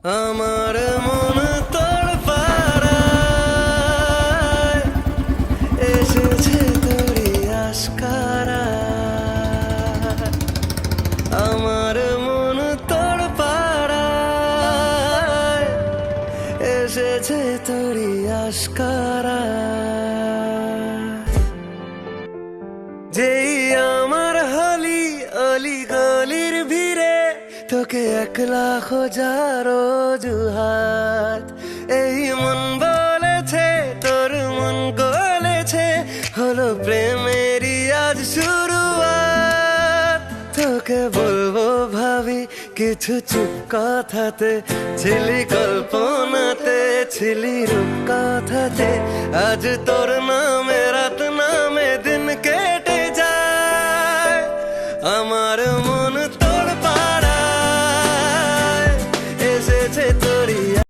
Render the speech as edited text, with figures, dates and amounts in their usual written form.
আমার মন তোর পাড়ায় এসেছে তোরি আশকারা। আমার মন তোর পাড়ায় এসেছে তোরি আশকারা। যেই আমার হলি অলি গলির ভিড়ে তোকে একলা খোঁজার অজুহাত, এই মন বলেছে তোর মন গলেছে, হলো প্রেমেরই আজ শুরুয়াত। তোকে বলবো ভাবি কিছু চুপ কথাতে, ছিলি কল্পনাতে ছিলি রূপ কথাতে, আজ তোর নামে রাত নামে দিন কেটে যায়। আমার মন তোর পাড়ায় এসেছে তো